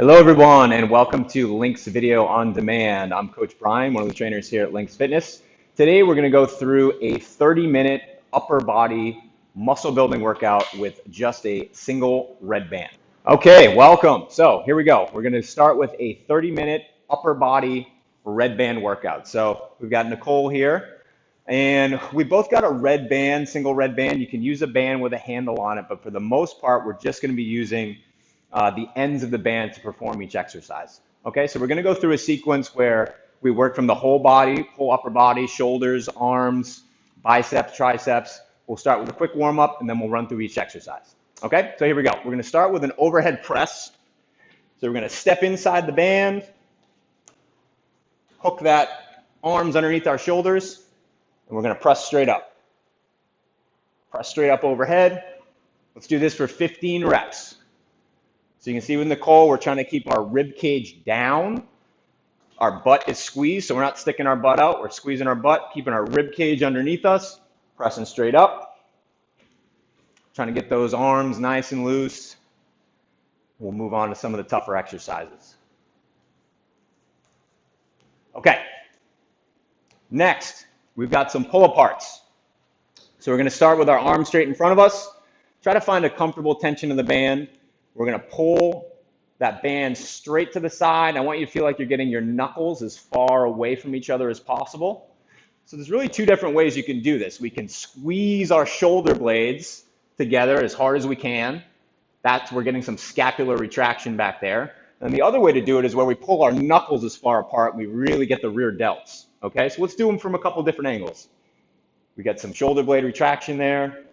Hello everyone and welcome to Lynx Video on Demand. I'm Coach Brian, one of the trainers here at Lynx Fitness. Today we're going to go through a 30-minute upper body muscle building workout with just a single red band. Okay, welcome. So here we go. We're going to start with a 30-minute upper body red band workout. So we've got Nicole here and we both got a red band, single red band. You can use a band with a handle on it, but for the most part, we're just going to be using the ends of the band to perform each exercise. Okay, so we're going to go through a sequence where we work from the whole body, whole upper body, shoulders, arms, biceps, triceps. We'll start with a quick warm up and then we'll run through each exercise. Okay, so here we go. We're going to start with an overhead press. So we're going to step inside the band, hook that arms underneath our shoulders, and we're going to press straight up. Press straight up overhead. Let's do this for 15 reps. So you can see with Nicole, we're trying to keep our rib cage down. Our butt is squeezed, so we're not sticking our butt out. We're squeezing our butt, keeping our rib cage underneath us, pressing straight up. Trying to get those arms nice and loose. We'll move on to some of the tougher exercises. Okay. Next, we've got some pull-aparts. So we're going to start with our arms straight in front of us. Try to find a comfortable tension in the band. We're going to pull that band straight to the side. I want you to feel like you're getting your knuckles as far away from each other as possible. So there's really two different ways you can do this. We can squeeze our shoulder blades together as hard as we can. We're getting some scapular retraction back there. And the other way to do it is where we pull our knuckles as far apart, we really get the rear delts. Okay, so let's do them from a couple different angles. We got some shoulder blade retraction there.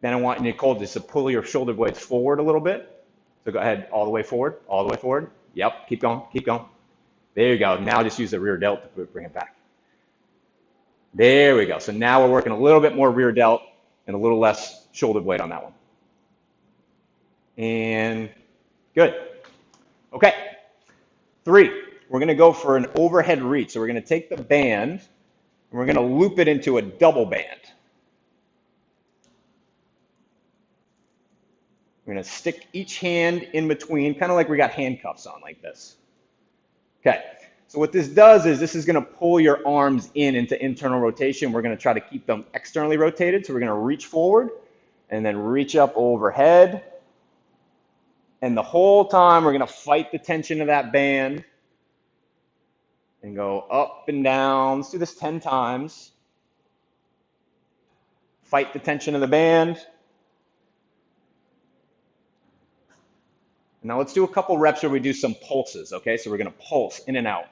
Then I want Nicole just to pull your shoulder blades forward a little bit. So go ahead, all the way forward, all the way forward. Yep, keep going, keep going. There you go. Now just use the rear delt to bring it back. There we go. So now we're working a little bit more rear delt and a little less shoulder blade on that one. And good. Okay. 3, we're going to go for an overhead reach. So we're going to take the band and we're going to loop it into a double band. We're going to stick each hand in between, kind of like we got handcuffs on like this. Okay, so what this does is this is going to pull your arms into internal rotation. We're going to try to keep them externally rotated. So we're going to reach forward and then reach up overhead. And the whole time we're going to fight the tension of that band and go up and down. Let's do this 10 times. Fight the tension of the band. Now let's do a couple reps where we do some pulses, okay? So we're going to pulse in and out.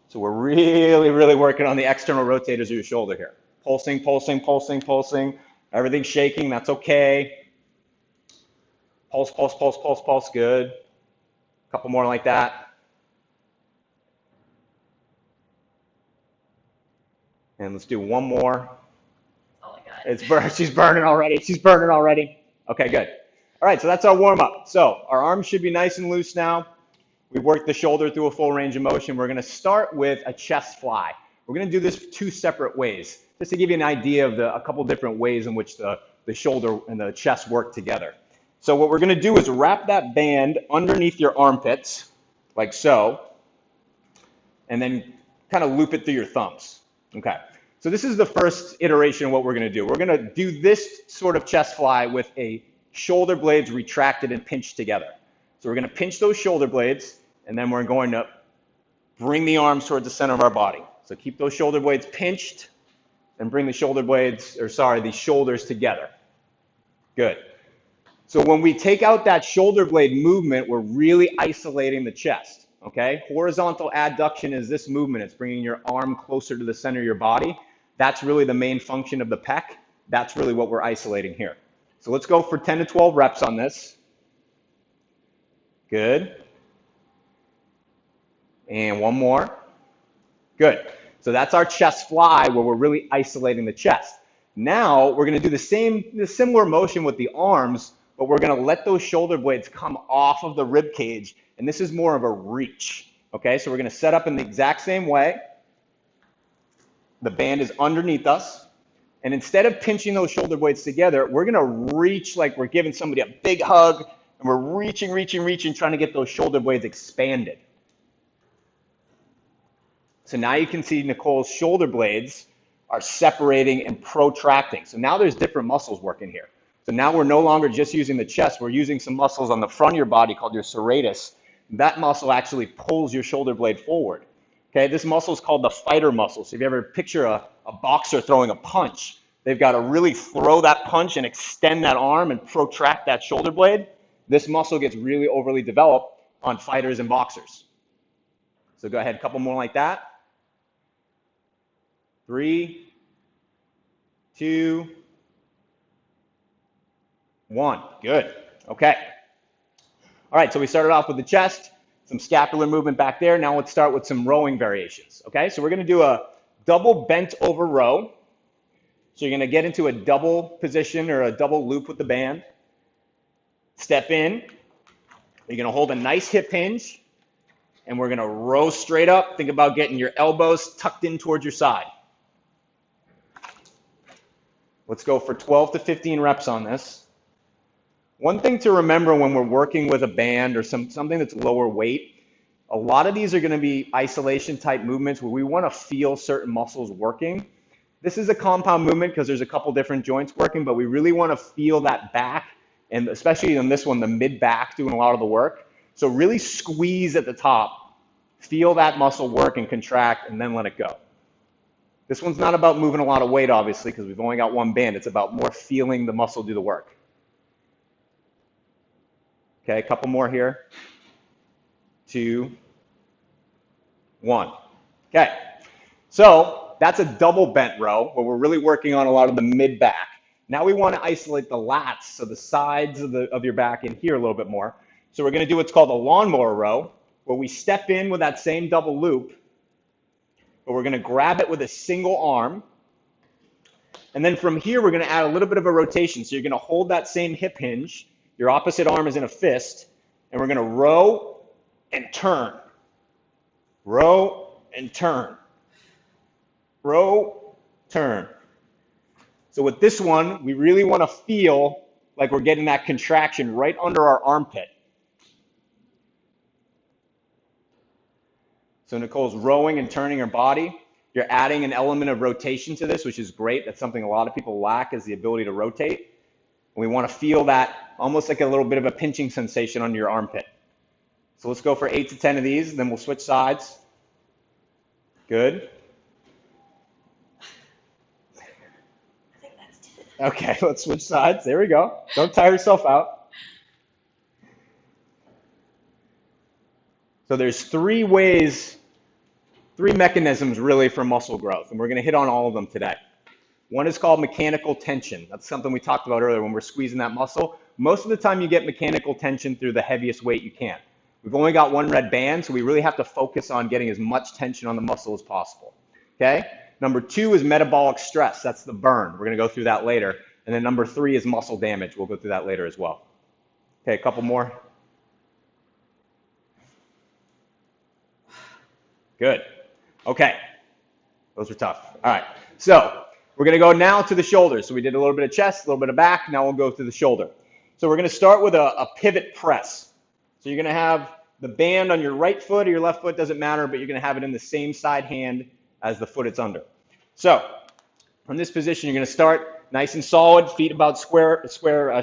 So we're really working on the external rotators of your shoulder here. Pulsing, pulsing, pulsing, pulsing. Everything's shaking, that's okay. Pulse, pulse, pulse, pulse, pulse, good. A couple more like that. And let's do one more. Oh my God. She's burning already, she's burning already. Okay, good. All right, so that's our warm-up. So our arms should be nice and loose now. We've worked the shoulder through a full range of motion. We're going to start with a chest fly. We're going to do this 2 separate ways, just to give you an idea of a couple different ways in which the shoulder and the chest work together. So what we're going to do is wrap that band underneath your armpits, like so, and then kind of loop it through your thumbs. Okay, so this is the first iteration of what we're going to do. We're going to do this sort of chest fly with a shoulder blades retracted and pinched together. So we're going to pinch those shoulder blades, and then we're going to bring the arms towards the center of our body. So keep those shoulder blades pinched and bring the the shoulders together. Good. So when we take out that shoulder blade movement, we're really isolating the chest, okay? Horizontal adduction is this movement. It's bringing your arm closer to the center of your body. That's really the main function of the pec. That's really what we're isolating here. So let's go for 10 to 12 reps on this. Good. And one more. Good. So that's our chest fly where we're really isolating the chest. Now we're going to do the similar motion with the arms, but we're going to let those shoulder blades come off of the rib cage, and this is more of a reach. Okay, so we're going to set up in the exact same way. The band is underneath us. And instead of pinching those shoulder blades together, we're going to reach like we're giving somebody a big hug, And we're reaching, trying to get those shoulder blades expanded. So now you can see Nicole's shoulder blades are separating and protracting. So now there's different muscles working here. So now we're no longer just using the chest, we're using some muscles on the front of your body called your serratus. That muscle actually pulls your shoulder blade forward. Okay, this muscle is called the fighter muscle. So if you ever picture a boxer throwing a punch, they've got to really throw that punch and extend that arm and protract that shoulder blade. This muscle gets really overly developed on fighters and boxers. So go ahead, a couple more like that. 3, 2, 1. Good. Okay. All right, so we started off with the chest, some scapular movement back there. Now let's start with some rowing variations. Okay, so we're going to do a double bent over row. So you're going to get into a double position or a double loop with the band. Step in. You're going to hold a nice hip hinge, and we're going to row straight up. Think about getting your elbows tucked in towards your side. Let's go for 12 to 15 reps on this. One thing to remember when we're working with a band or something that's lower weight, a lot of these are going to be isolation type movements where we want to feel certain muscles working. This is a compound movement because there's a couple different joints working, but we really want to feel that back, and especially on this one, the mid back doing a lot of the work. So really squeeze at the top, feel that muscle work and contract, and then let it go. This one's not about moving a lot of weight, obviously, because we've only got one band. It's about more feeling the muscle do the work. Okay, a couple more here. 2, 1. Okay, so that's a double bent row where we're really working on a lot of the mid back. Now we want to isolate the lats, so the sides of your back in here a little bit more. So we're going to do what's called a lawnmower row, where we step in with that same double loop, but we're going to grab it with a single arm. And then from here, we're going to add a little bit of a rotation. So you're going to hold that same hip hinge. Your opposite arm is in a fist. And we're going to row and turn. Row and turn. Row, turn. So with this one, we really want to feel like we're getting that contraction right under our armpit. So Nicole's rowing and turning her body. You're adding an element of rotation to this, which is great. That's something a lot of people lack, is the ability to rotate. And we want to feel that almost like a little bit of a pinching sensation under your armpit. So let's go for 8 to 10 of these, and then we'll switch sides. Good. I think that's 10. Okay, let's switch sides. There we go. Don't tire yourself out. So there's 3 mechanisms really for muscle growth, and we're going to hit on all of them today. One is called mechanical tension. That's something we talked about earlier when we're squeezing that muscle. Most of the time you get mechanical tension through the heaviest weight you can. We've only got one red band, so we really have to focus on getting as much tension on the muscle as possible. Okay? Number 2 is metabolic stress. That's the burn. We're going to go through that later. And then number 3 is muscle damage. We'll go through that later as well. Okay, a couple more. Good. Okay. Those were tough. All right. So we're going to go now to the shoulders. So we did a little bit of chest, a little bit of back. Now we'll go to the shoulder. So we're going to start with a pivot press. So you're going to have the band on your right foot or your left foot, doesn't matter, but you're going to have it in the same side hand as the foot it's under. So from this position, you're going to start nice and solid, feet about square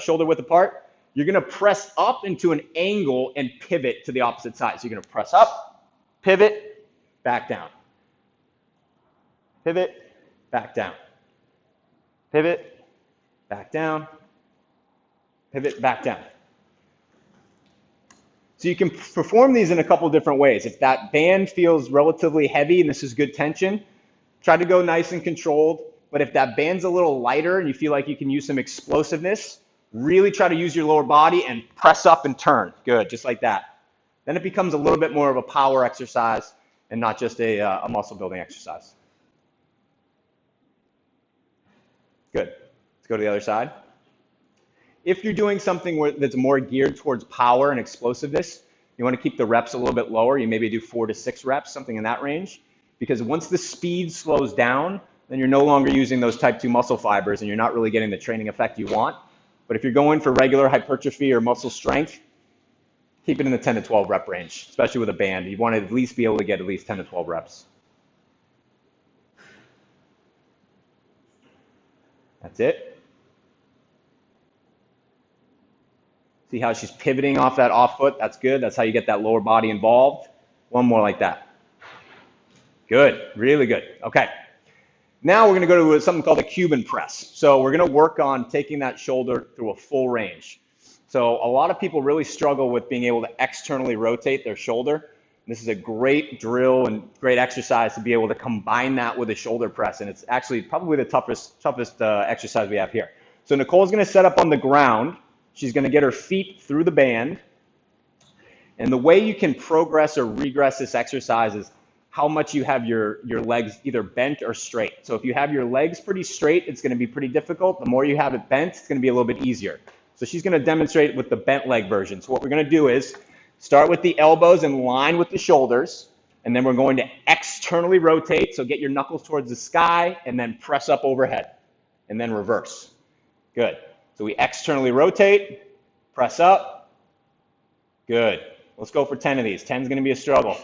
shoulder width apart. You're going to press up into an angle and pivot to the opposite side. So you're going to press up, pivot, back down. Pivot, back down. Pivot, back down. Pivot, back down. So you can perform these in a couple different ways. If that band feels relatively heavy and this is good tension, try to go nice and controlled. But if that band's a little lighter and you feel like you can use some explosiveness, really try to use your lower body and press up and turn. Good, just like that. Then it becomes a little bit more of a power exercise and not just a muscle building exercise. Good. Let's go to the other side. If you're doing something that's more geared towards power and explosiveness, you want to keep the reps a little bit lower. You maybe do 4 to 6 reps, something in that range. Because once the speed slows down, then you're no longer using those type 2 muscle fibers and you're not really getting the training effect you want. But if you're going for regular hypertrophy or muscle strength, keep it in the 10 to 12 rep range, especially with a band. You want to at least be able to get at least 10 to 12 reps. That's it. See how she's pivoting off that off foot? That's good. That's how you get that lower body involved. One more like that. Good, really good. Okay. Now we're going to go to something called a Cuban press. So we're going to work on taking that shoulder through a full range. So a lot of people really struggle with being able to externally rotate their shoulder. This is a great drill and great exercise to be able to combine that with a shoulder press. And it's actually probably the toughest exercise we have here. So Nicole's going to set up on the ground. She's going to get her feet through the band. And the way you can progress or regress this exercise is how much you have your legs either bent or straight. So if you have your legs pretty straight, it's going to be pretty difficult. The more you have it bent, it's going to be a little bit easier. So she's going to demonstrate with the bent leg version. So what we're going to do is start with the elbows in line with the shoulders, and then we're going to externally rotate. So get your knuckles towards the sky, and then press up overhead, and then reverse. Good. So we externally rotate, press up. Good. Let's go for 10 of these. 10 is going to be a struggle.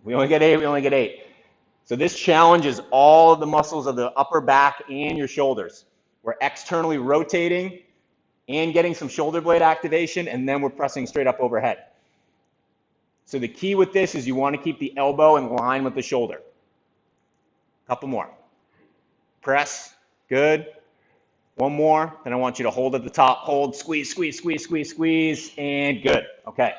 We only get 8, we only get 8. So this challenges all of the muscles of the upper back and your shoulders. We're externally rotating and getting some shoulder blade activation, and then we're pressing straight up overhead. So the key with this is you want to keep the elbow in line with the shoulder. Couple more. Press. Good. One more. Then I want you to hold at the top. Hold. Squeeze, squeeze, squeeze, squeeze, squeeze. And good. Okay.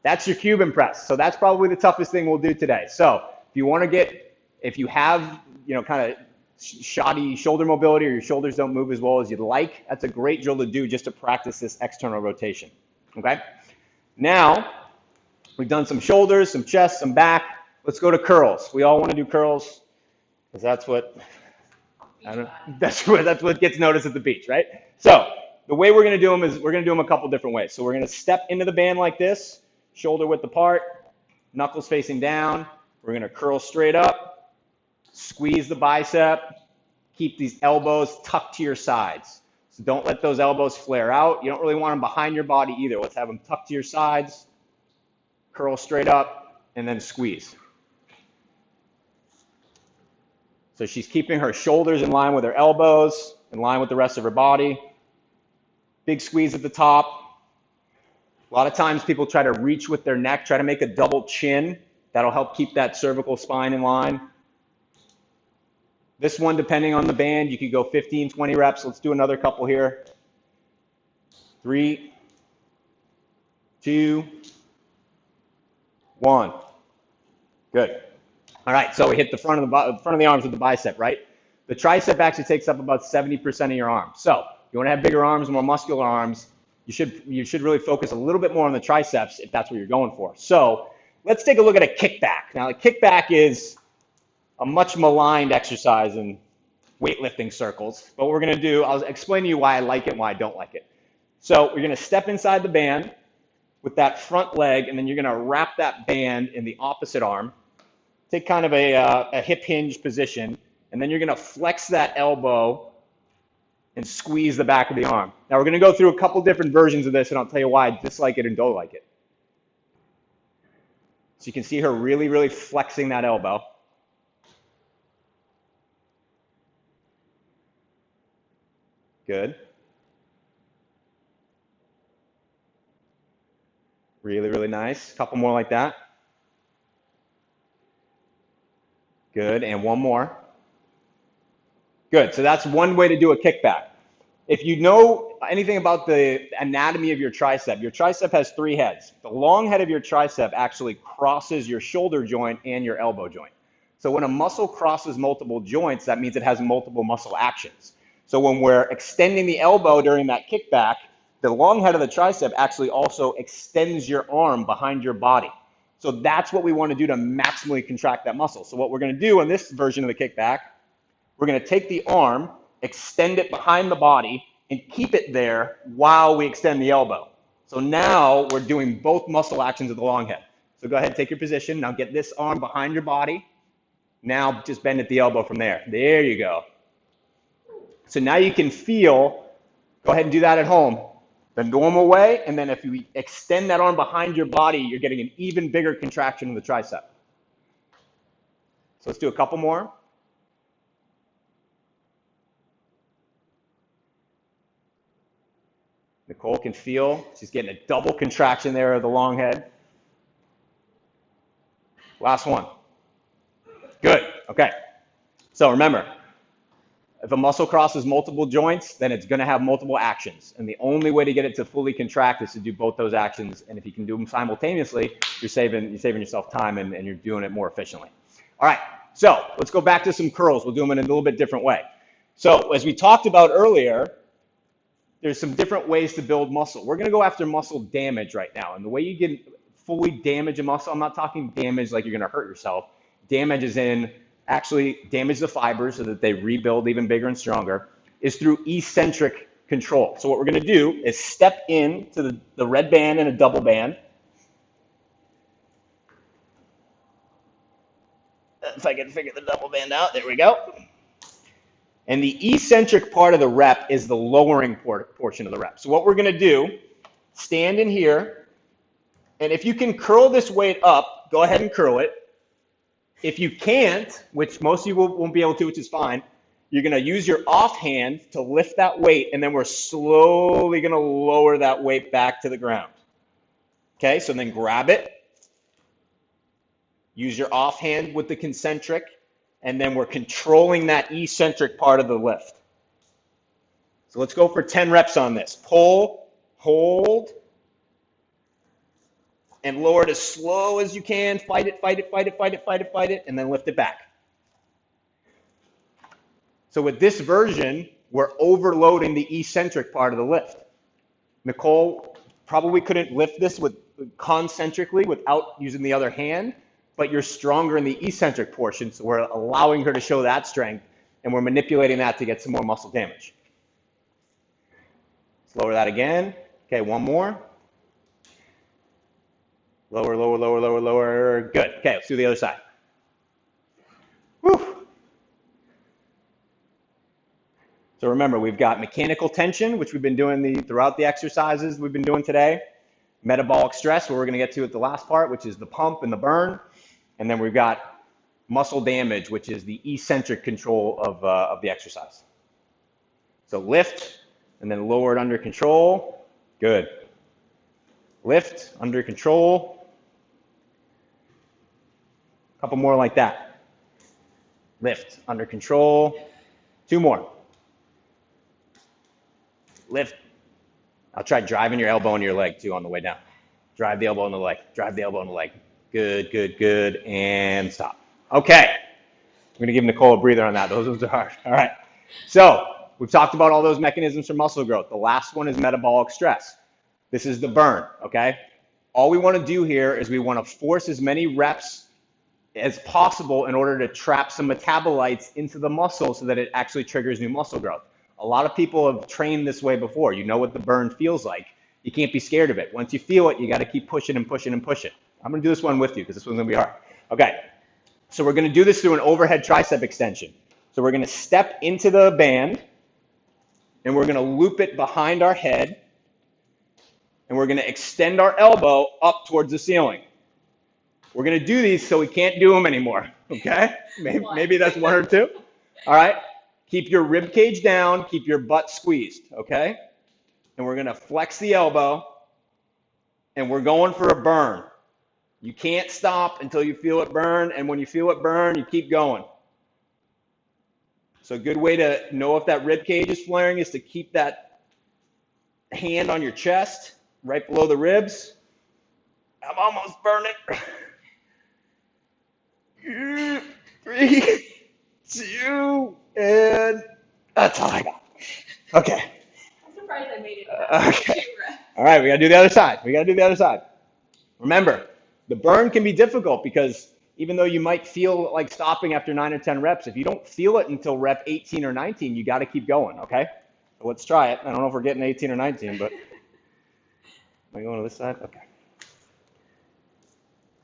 That's your Cuban press. So that's probably the toughest thing we'll do today. So if you have, kind of shoddy shoulder mobility or your shoulders don't move as well as you'd like, that's a great drill to do just to practice this external rotation. Okay? Now, we've done some shoulders, some chest, some back. Let's go to curls. We all want to do curls because that's what gets noticed at the beach, right? So the way we're going to do them is we're going to do them a couple different ways. So we're going to step into the band like this, shoulder width apart, knuckles facing down. We're going to curl straight up, squeeze the bicep, keep these elbows tucked to your sides. So don't let those elbows flare out. You don't really want them behind your body either. Let's have them tucked to your sides, curl straight up, and then squeeze. So she's keeping her shoulders in line with her elbows, in line with the rest of her body. Big squeeze at the top. A lot of times people try to reach with their neck, try to make a double chin. That'll help keep that cervical spine in line. This one, depending on the band, you could go 15, 20 reps. Let's do another couple here. 3, 2, 1. Good. All right, so we hit the front of the arms with the bicep, right? The tricep actually takes up about 70% of your arm. So if you want to have bigger arms, more muscular arms, you should really focus a little bit more on the triceps if that's what you're going for. So let's take a look at a kickback. Now, a kickback is a much maligned exercise in weightlifting circles. But what we're going to do, I'll explain to you why I like it and why I don't like it. So we're going to step inside the band with that front leg, and then you're going to wrap that band in the opposite arm. Take kind of a hip hinge position, and then you're going to flex that elbow and squeeze the back of the arm. Now we're going to go through a couple different versions of this, and I'll tell you why I dislike it and don't like it. So you can see her really, really flexing that elbow. Good. Really, really nice. A couple more like that. Good, and one more. Good, so that's one way to do a kickback. If you know anything about the anatomy of your tricep has 3 heads. The long head of your tricep actually crosses your shoulder joint and your elbow joint. So when a muscle crosses multiple joints, that means it has multiple muscle actions. So when we're extending the elbow during that kickback, the long head of the tricep actually also extends your arm behind your body. So that's what we want to do to maximally contract that muscle. So what we're going to do in this version of the kickback, we're going to take the arm, extend it behind the body, and keep it there while we extend the elbow. So now we're doing both muscle actions of the long head. So go ahead, take your position. Now get this arm behind your body. Now just bend at the elbow from there. There you go. So now you can feel, go ahead and do that at home. the normal way, and then if you extend that arm behind your body, you're getting an even bigger contraction of the tricep. So let's do a couple more. Nicole can feel she's getting a double contraction there of the long head. Last one. Good. Okay. So remember, if a muscle crosses multiple joints, then it's going to have multiple actions. And the only way to get it to fully contract is to do both those actions. And if you can do them simultaneously, you're saving yourself time and you're doing it more efficiently. All right. So let's go back to some curls. We'll do them in a little bit different way. So as we talked about earlier, there's some different ways to build muscle. We're going to go after muscle damage right now. And the way you get fully damage a muscle, I'm not talking damage like you're going to hurt yourself. Damage is in actually damage the fibers so that they rebuild even bigger and stronger, is through eccentric control. So what we're going to do is step into the red band and a double band. If I can figure the double band out, there we go. And the eccentric part of the rep is the lowering portion of the rep. So what we're going to do, stand in here, and if you can curl this weight up, go ahead and curl it. If you can't, which most of you won't be able to, which is fine, you're going to use your offhand to lift that weight, and then we're slowly going to lower that weight back to the ground. Okay, so then grab it. Use your offhand with the concentric, and then we're controlling that eccentric part of the lift. So let's go for 10 reps on this. Pull, hold, and lower it as slow as you can. Fight it, fight it, fight it, fight it, fight it, fight it, and then lift it back. So with this version, we're overloading the eccentric part of the lift. Nicole probably couldn't lift this concentrically without using the other hand, but you're stronger in the eccentric portion, so we're allowing her to show that strength, and we're manipulating that to get some more muscle damage. Let's lower that again. Okay, one more. Lower, lower, lower, lower, lower. Good. Okay, let's do the other side. Whew. So remember, we've got mechanical tension, which we've been doing throughout the exercises we've been doing today. Metabolic stress, where we're going to get to at the last part, which is the pump and the burn. And then we've got muscle damage, which is the eccentric control of the exercise. So lift, and then lower it under control. Good. Lift, under control. A couple more like that. Lift, under control. 2 more. Lift. I'll try driving your elbow into your leg too on the way down. Drive the elbow in the leg. Drive the elbow in the leg. Good, good, good. And stop. Okay. I'm going to give Nicole a breather on that. Those ones are hard. All right. So we've talked about all those mechanisms for muscle growth. The last one is metabolic stress. This is the burn. Okay. All we want to do here is we want to force as many reps as possible in order to trap some metabolites into the muscle so that it actually triggers new muscle growth. A lot of people have trained this way before. You know what the burn feels like. You can't be scared of it. Once you feel it, you got to keep pushing and pushing and pushing. I'm going to do this one with you because this one's going to be hard. Okay, so we're going to do this through an overhead tricep extension. So we're going to step into the band, and we're going to loop it behind our head, and we're going to extend our elbow up towards the ceiling. We're going to do these so we can't do them anymore, okay? Maybe that's 1 or 2. All right? Keep your rib cage down, keep your butt squeezed, okay? And we're going to flex the elbow, and we're going for a burn. You can't stop until you feel it burn, and when you feel it burn, you keep going. So a good way to know if that rib cage is flaring is to keep that hand on your chest, right below the ribs. I'm almost burning. 3, 2, and that's all I got. Okay. I'm surprised I made it. Okay. All right, we got to do the other side. Remember, the burn can be difficult because even though you might feel like stopping after 9 or 10 reps, if you don't feel it until rep 18 or 19, you got to keep going, okay? So let's try it. I don't know if we're getting 18 or 19, but am I going to this side? Okay.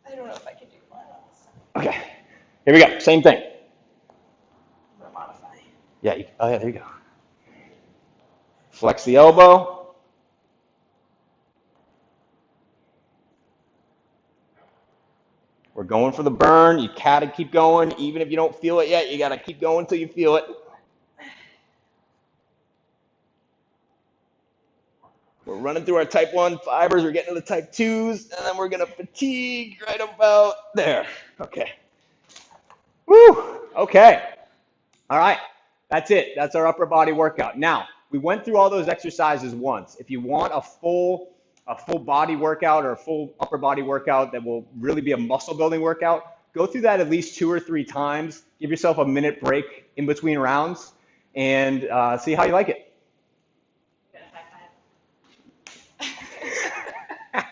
I don't know if I can do mine on this side. Okay. Here we go. Same thing. Modify. Yeah. Oh, yeah, there you go. Flex the elbow. We're going for the burn. You gotta keep going. Even if you don't feel it yet, you gotta keep going until you feel it. We're running through our type 1 fibers. We're getting to the type 2s, and then we're gonna fatigue right about there. Okay. Woo! Okay. All right. That's it. That's our upper body workout. Now, we went through all those exercises once. If you want a full body workout or a full upper body workout that will really be a muscle building workout, go through that at least 2 or 3 times. Give yourself a minute break in between rounds and see how you like it.